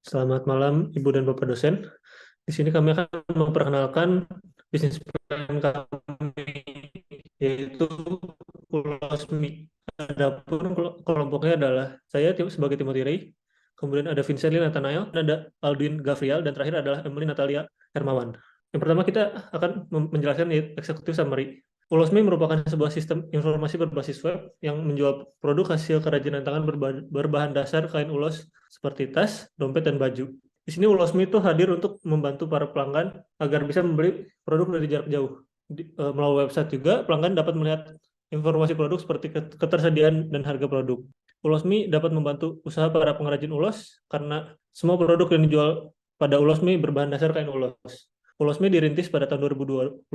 Selamat malam, Ibu dan Bapak dosen. Di sini kami akan memperkenalkan bisnis plan kami, yaitu Ulosmi. Adapun kelompoknya adalah saya sebagai Timothy Ray, kemudian ada Vincent Lee Nathanael, dan ada Aldwin Gavriel, dan terakhir adalah Emily Natalia Hermawan. Yang pertama kita akan menjelaskan executive summary. Ulosmi merupakan sebuah sistem informasi berbasis web yang menjual produk hasil kerajinan tangan berbahan dasar kain ulos seperti tas, dompet, dan baju. Di sini Ulosmi itu hadir untuk membantu para pelanggan agar bisa membeli produk dari jarak jauh. Melalui website juga, pelanggan dapat melihat informasi produk seperti ketersediaan dan harga produk. Ulosmi dapat membantu usaha para pengrajin ulos karena semua produk yang dijual pada Ulosmi berbahan dasar kain ulos. Ulosmi dirintis pada tahun 2022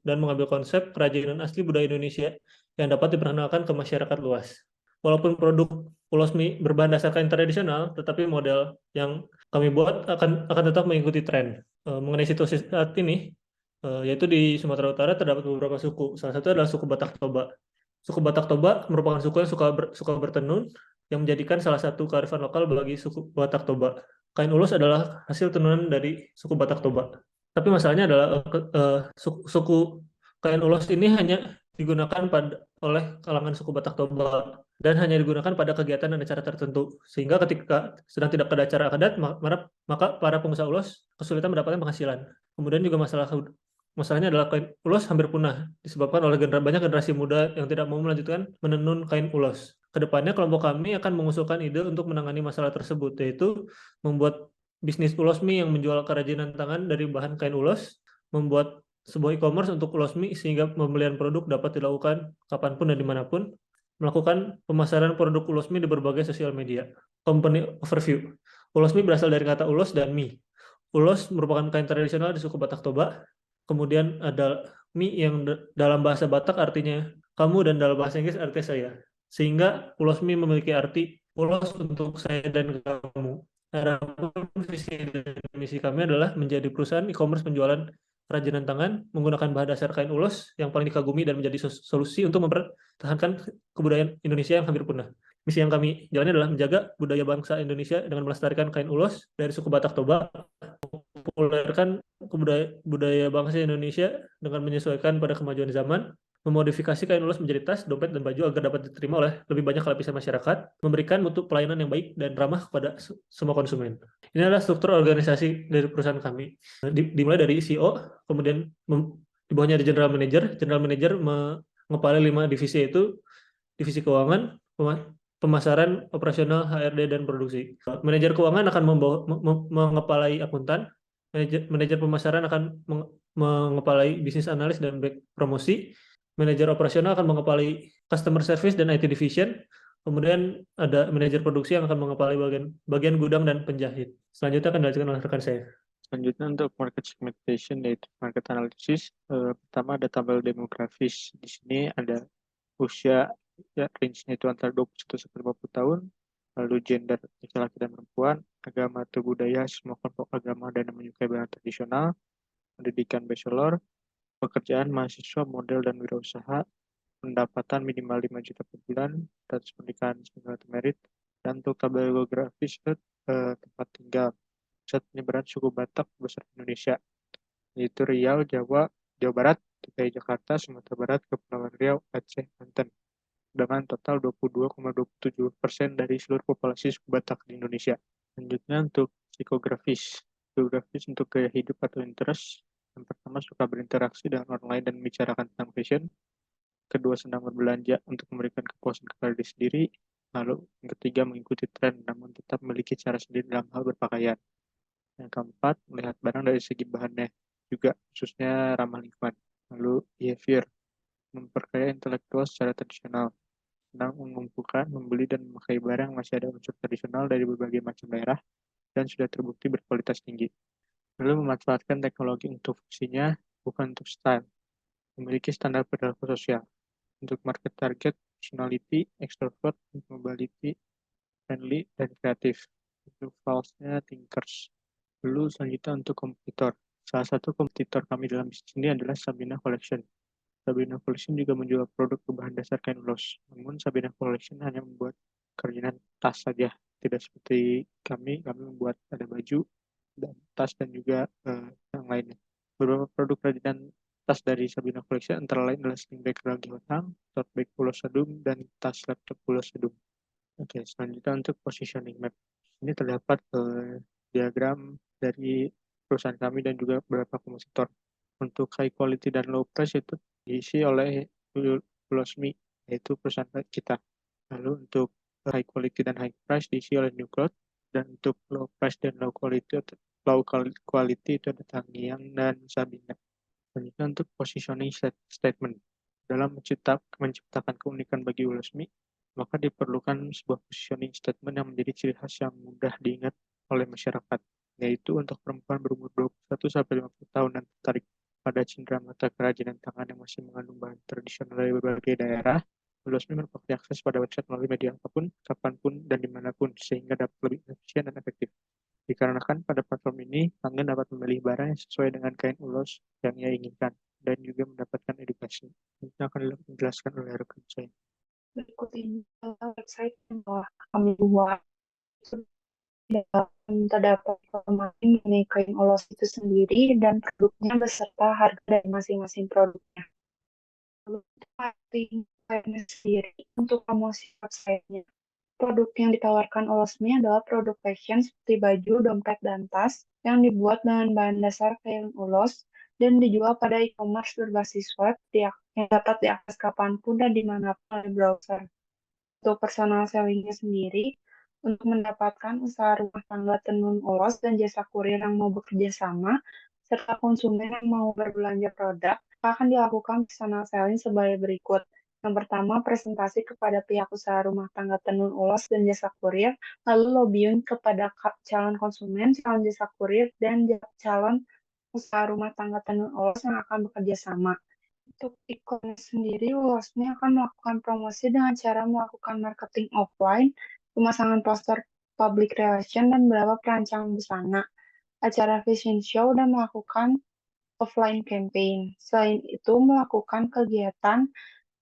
dan mengambil konsep kerajinan asli budaya Indonesia yang dapat diperkenalkan ke masyarakat luas. Walaupun produk Ulosmi berbahan dasar kain tradisional, tetapi model yang kami buat akan tetap mengikuti tren. Mengenai situasi saat ini, yaitu di Sumatera Utara terdapat beberapa suku. Salah satu adalah suku Batak Toba. Suku Batak Toba merupakan suku yang suka bertenun, yang menjadikan salah satu kearifan lokal bagi suku Batak Toba. Kain ulus adalah hasil tenunan dari suku Batak Toba. Tapi masalahnya adalah suku kain ulos ini hanya digunakan oleh kalangan suku Batak Toba dan hanya digunakan pada kegiatan dan acara tertentu. Sehingga ketika sedang tidak ada acara adat, maka para pengusaha ulos kesulitan mendapatkan penghasilan. Kemudian juga masalahnya adalah kain ulos hampir punah disebabkan oleh banyak generasi muda yang tidak mau melanjutkan menenun kain ulos. Kedepannya kelompok kami akan mengusulkan ide untuk menangani masalah tersebut, yaitu membuat bisnis ulosmi yang menjual kerajinan tangan dari bahan kain ulos, membuat sebuah e-commerce untuk ulosmi sehingga pembelian produk dapat dilakukan kapanpun dan dimanapun, melakukan pemasaran produk ulosmi di berbagai sosial media. Company overview. Ulosmi berasal dari kata ulos dan mi. Ulos merupakan kain tradisional di suku Batak Toba. Kemudian ada mi yang dalam bahasa Batak artinya kamu dan dalam bahasa Inggris artinya saya. Sehingga ulosmi memiliki arti ulos untuk saya dan kamu. Adapun visi dan misi kami adalah menjadi perusahaan e-commerce penjualan kerajinan tangan menggunakan bahan dasar kain ulos yang paling dikagumi dan menjadi solusi untuk mempertahankan kebudayaan Indonesia yang hampir punah. Misi yang kami jalani adalah menjaga budaya bangsa Indonesia dengan melestarikan kain ulos dari suku Batak Toba, mempopulerkan budaya bangsa Indonesia dengan menyesuaikan pada kemajuan zaman, memodifikasi kain ulos menjadi tas, dompet, dan baju agar dapat diterima oleh lebih banyak lapisan masyarakat, memberikan mutu pelayanan yang baik dan ramah kepada semua konsumen. Ini adalah struktur organisasi dari perusahaan kami. Dimulai dari CEO, kemudian di bawahnya ada General Manager. General Manager mengepalai 5 divisi, yaitu divisi keuangan, pemasaran, operasional, HRD, dan produksi. Manajer keuangan akan mengepalai akuntan, manajer pemasaran akan mengepalai bisnis analis dan back promosi, manajer operasional akan mengepalai customer service dan IT division, kemudian ada manajer produksi yang akan mengepalai bagian gudang dan penjahit. Selanjutnya akan dilanjutkan oleh rekan saya. Selanjutnya untuk market segmentation yaitu market analysis. Pertama ada tabel demografis. Di sini ada usia, ya range-nya itu antara 21 sampai 50 tahun. Lalu gender laki-laki dan perempuan, agama atau budaya, semua kelompok agama dan yang menyukai barang tradisional, pendidikan bachelor, pekerjaan mahasiswa, model dan wirausaha, pendapatan minimal 5 juta per bulan, status pernikahan single atau married, dan untuk tabel geografis tempat tinggal. Pusat penyebaran suku Batak besar Indonesia, yaitu Riau, Jawa, Jawa Barat, DKI Jakarta, Sumatera Barat, Kepulauan Riau, Aceh, Banten, dengan total 22,27% dari seluruh populasi suku Batak di Indonesia. Selanjutnya untuk psikografis. Geografis untuk gaya hidup atau interest. Yang pertama suka berinteraksi dengan orang lain dan membicarakan tentang fashion. Kedua senang berbelanja untuk memberikan kepuasan kepada diri sendiri. Lalu yang ketiga mengikuti tren namun tetap memiliki cara sendiri dalam hal berpakaian. Yang keempat, melihat barang dari segi bahannya, juga khususnya ramah lingkungan. Lalu, behavior, memperkaya intelektual secara tradisional, senang mengumpulkan, membeli, dan memakai barang masih ada unsur tradisional dari berbagai macam daerah, dan sudah terbukti berkualitas tinggi. Lalu, memanfaatkan teknologi untuk fungsinya, bukan untuk style. Memiliki standar perilaku sosial. Untuk market target, personality, extrovert, mobility, friendly, dan kreatif. Untuk false-nya, thinkers. Lalu selanjutnya untuk kompetitor. Salah satu kompetitor kami dalam bisnis ini adalah Sabina Collection. Sabina Collection juga menjual produk berbahan dasar kain ulos. Namun Sabina Collection hanya membuat kerajinan tas saja, tidak seperti kami membuat ada baju dan tas dan juga yang lainnya. Beberapa produk kerajinan tas dari Sabina Collection antara lain adalah sling bag ragi hotang, tote bag Pulau Sedum, dan tas laptop Pulau Sedum. Oke, selanjutnya untuk positioning map. Ini terdapat diagram dari perusahaan kami dan juga beberapa kompetitor. Untuk high quality dan low price itu diisi oleh Ulosmi, yaitu perusahaan kita. Lalu untuk high quality dan high price diisi oleh New Cloud, dan untuk low price dan low quality itu ada Tanggiang dan Sabina. Selanjutnya untuk positioning statement. Dalam menciptakan keunikan bagi Ulosmi, maka diperlukan sebuah positioning statement yang menjadi ciri khas yang mudah diingat oleh masyarakat, yaitu untuk perempuan berumur 21 sampai 50 tahun dan tertarik pada cenderamata kerajinan tangan yang masih mengandung bahan tradisional dari berbagai daerah. Ulosmi merupakan akses pada website melalui media apapun, kapanpun, dan dimanapun, sehingga dapat lebih efisien dan efektif. Dikarenakan pada platform ini, pelanggan dapat memilih barang yang sesuai dengan kain ulos yang ia inginkan, dan juga mendapatkan edukasi. Ini akan dijelaskan oleh rekan saya. Berikut ini adalah website yang telah kami buat. Terdapat informasi mengenai kain ulos itu sendiri dan produknya beserta harga dari masing-masing produknya. Lalu marketing kainnya sendiri untuk promosi websitenya. Produk yang ditawarkan Olosmi adalah produk fashion seperti baju, dompet, dan tas yang dibuat dengan bahan dasar kain ulos dan dijual pada e-commerce berbasis web yang dapat diakses kapanpun dan dimanapun oleh browser. Untuk personal sellingnya sendiri, untuk mendapatkan usaha rumah tangga tenun ulos dan jasa kurir yang mau bekerja sama, serta konsumen yang mau berbelanja produk, akan dilakukan personal selling sebagai berikut. Yang pertama, presentasi kepada pihak usaha rumah tangga tenun ulos dan jasa kurir, lalu lobbying kepada calon konsumen, calon jasa kurir, dan calon usaha rumah tangga tenun ulos yang akan bekerja sama. Untuk e-commerce sendiri, Losmi akan melakukan promosi dengan cara melakukan marketing offline, pemasangan poster public relation, dan beberapa perancang busana, acara fashion show, dan melakukan offline campaign. Selain itu, melakukan kegiatan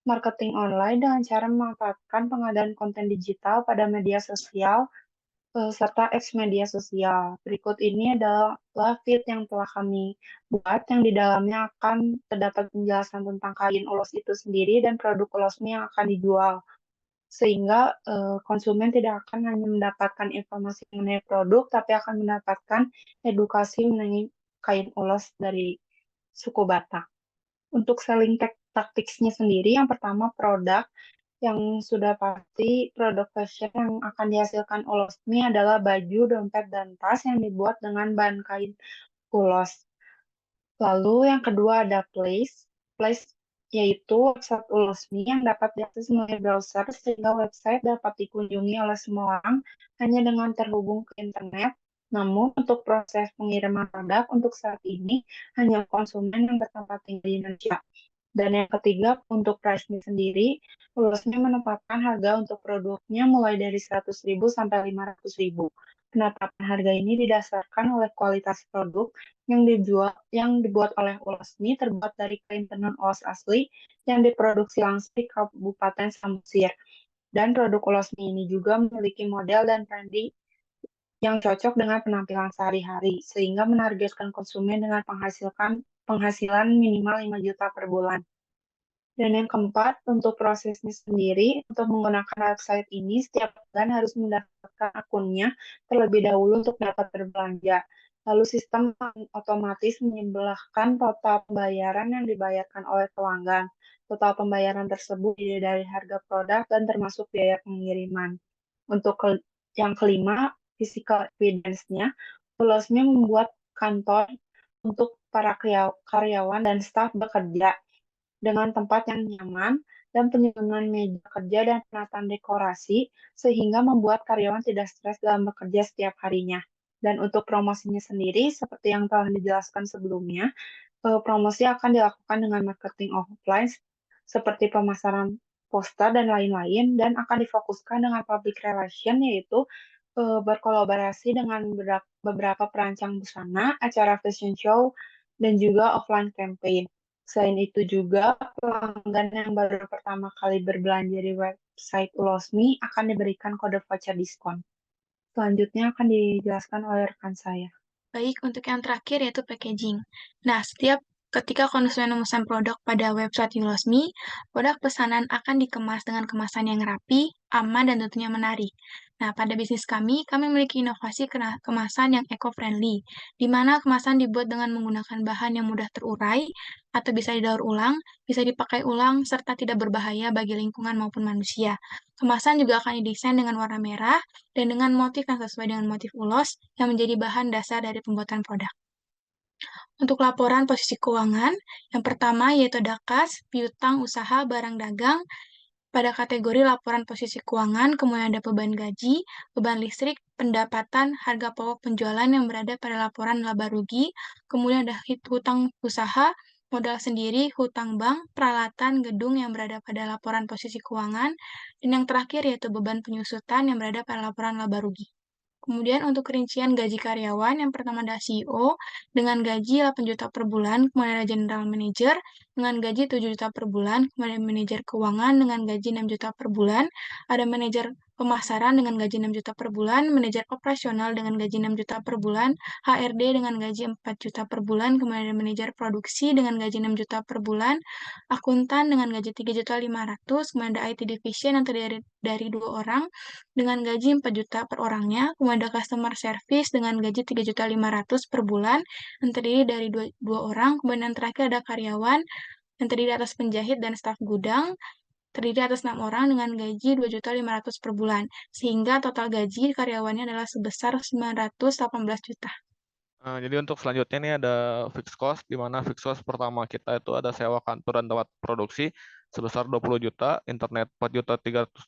marketing online dengan cara memanfaatkan pengadaan konten digital pada media sosial serta X media sosial. Berikut ini adalah feed yang telah kami buat yang di dalamnya akan terdapat penjelasan tentang kain ulos itu sendiri dan produk ulosnya yang akan dijual. Sehingga konsumen tidak akan hanya mendapatkan informasi mengenai produk, tapi akan mendapatkan edukasi mengenai kain ulos dari suku Batak. Untuk selling tactics-nya sendiri, yang pertama produk, yang sudah pasti produk fashion yang akan dihasilkan Olosmi adalah baju, dompet, dan tas yang dibuat dengan bahan kain ulos. Lalu yang kedua ada Place. Place yaitu website Ulosmi yang dapat diakses melalui browser sehingga website dapat dikunjungi oleh semua orang hanya dengan terhubung ke internet. Namun untuk proses pengiriman produk untuk saat ini hanya konsumen yang bertempat tinggal di Indonesia. Dan yang ketiga, untuk price-nya sendiri, Ulosmi menetapkan harga untuk produknya mulai dari 100.000 sampai 500.000. Penetapan harga ini didasarkan oleh kualitas produk yang dibuat oleh Ulosmi terbuat dari kain tenun ulos asli yang diproduksi langsung di Kabupaten Samosir. Dan produk Ulosmi ini juga memiliki model dan branding yang cocok dengan penampilan sehari-hari, sehingga menargetkan konsumen dengan penghasilan minimal 5 juta per bulan. Dan yang keempat, untuk prosesnya sendiri, untuk menggunakan website ini, setiap pelanggan harus mendaftarkan akunnya terlebih dahulu untuk dapat berbelanja. Lalu sistem otomatis menyembelihkan total pembayaran yang dibayarkan oleh pelanggan. Total pembayaran tersebut terdiri dari harga produk dan termasuk biaya pengiriman. Untuk yang kelima, physical evidence-nya, Ulosmi membuat kantor untuk para karyawan dan staf bekerja dengan tempat yang nyaman dan penyusunan meja kerja dan penataan dekorasi sehingga membuat karyawan tidak stres dalam bekerja setiap harinya. Dan untuk promosinya sendiri, seperti yang telah dijelaskan sebelumnya, promosi akan dilakukan dengan marketing offline seperti pemasaran poster dan lain-lain dan akan difokuskan dengan public relation yaitu berkolaborasi dengan beberapa perancang busana, acara fashion show, dan juga offline campaign. Selain itu juga, pelanggan yang baru pertama kali berbelanja di website Ulosmi akan diberikan kode voucher diskon. Selanjutnya akan dijelaskan oleh rekan saya. Baik, untuk yang terakhir yaitu packaging. Nah, ketika konsumen memesan produk pada website Yulosmi, produk pesanan akan dikemas dengan kemasan yang rapi, aman, dan tentunya menarik. Nah, pada bisnis kami memiliki inovasi kemasan yang eco-friendly, di mana kemasan dibuat dengan menggunakan bahan yang mudah terurai, atau bisa didaur ulang, bisa dipakai ulang, serta tidak berbahaya bagi lingkungan maupun manusia. Kemasan juga akan didesain dengan warna merah, dan dengan motif yang sesuai dengan motif ulos yang menjadi bahan dasar dari pembuatan produk. Untuk laporan posisi keuangan, yang pertama yaitu ada kas, piutang, usaha, barang dagang. Pada kategori laporan posisi keuangan, kemudian ada beban gaji, beban listrik, pendapatan, harga pokok penjualan yang berada pada laporan laba rugi, kemudian ada hutang usaha, modal sendiri, hutang bank, peralatan, gedung yang berada pada laporan posisi keuangan, dan yang terakhir yaitu beban penyusutan yang berada pada laporan laba rugi. Kemudian untuk rincian gaji karyawan, yang pertama ada CEO dengan gaji 8 juta per bulan, kemudian ada general manager dengan gaji 7 juta per bulan, kemudian manajer keuangan dengan gaji 6 juta per bulan, ada manajer pemasaran dengan gaji 6 juta per bulan, manajer operasional dengan gaji 6 juta per bulan, HRD dengan gaji 4 juta per bulan, kemudian ada manajer produksi dengan gaji 6 juta per bulan, akuntan dengan gaji 3 juta 500, kemudian ada IT division yang terdiri dari 2 orang dengan gaji 4 juta per orangnya, kemudian ada customer service dengan gaji 3 juta 500 per bulan yang terdiri dari 2 orang, kemudian yang terakhir ada karyawan yang terdiri atas penjahit dan staf gudang terdiri atas 6 orang dengan gaji 2 juta 500 per bulan, sehingga total gaji karyawannya adalah sebesar 918 juta. Jadi untuk selanjutnya nih ada fixed cost, di mana fixed cost pertama kita itu ada sewa kantor dan tempat produksi sebesar 20 juta, internet 4 juta 320,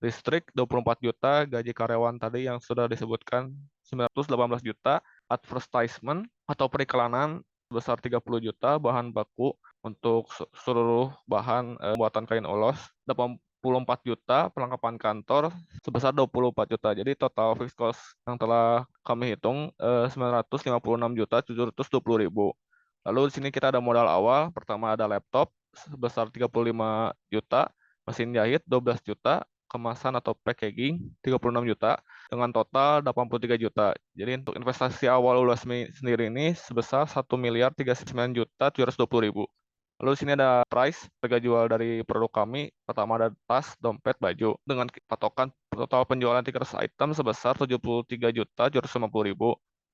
listrik 24 juta, gaji karyawan tadi yang sudah disebutkan 918 juta, advertisement atau periklanan sebesar 30 juta, bahan baku untuk seluruh bahan buatan kain ulos 84 juta, perlengkapan kantor sebesar 24 juta. Jadi total fixed cost yang telah kami hitung 956.720.000. Lalu di sini kita ada modal awal, pertama ada laptop sebesar 35 juta, mesin jahit 12 juta, kemasan atau packaging 36 juta, dengan total 83 juta. Jadi untuk investasi awal Ulasmi sendiri ini sebesar 1.039.720.000. Lalu di sini ada price, harga jual dari produk kami. Pertama ada tas, dompet, baju. Dengan patokan total penjualan 300 item sebesar 73.750.000.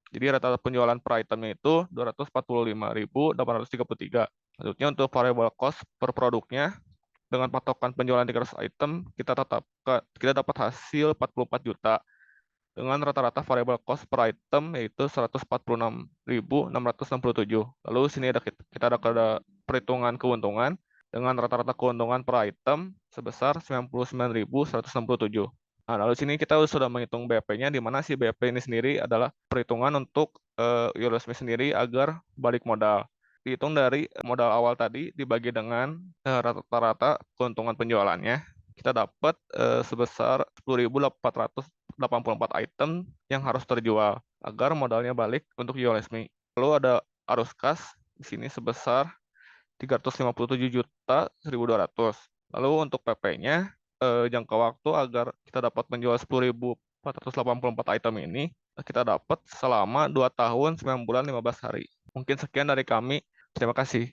Jadi rata-rata penjualan per itemnya itu 245.833. Selanjutnya untuk variable cost per produknya, dengan patokan penjualan 300 item, kita dapat hasil 44 juta. Dengan rata-rata variable cost per item yaitu 146.667. Lalu sini kita ada perhitungan keuntungan dengan rata-rata keuntungan per item sebesar 99.167. Nah, lalu sini kita sudah menghitung BAP-nya, di mana si BAP ini sendiri adalah perhitungan untuk Yulosmi sendiri agar balik modal. Dihitung dari modal awal tadi dibagi dengan rata-rata keuntungan penjualannya, kita dapat sebesar 10.484 item yang harus terjual agar modalnya balik untuk Yulosmi. Lalu ada arus kas di sini sebesar 357.1.200. Lalu untuk PP-nya jangka waktu agar kita dapat menjual 10.484 item ini kita dapat selama 2 tahun 9 bulan 15 hari. Mungkin sekian dari kami. Terima kasih.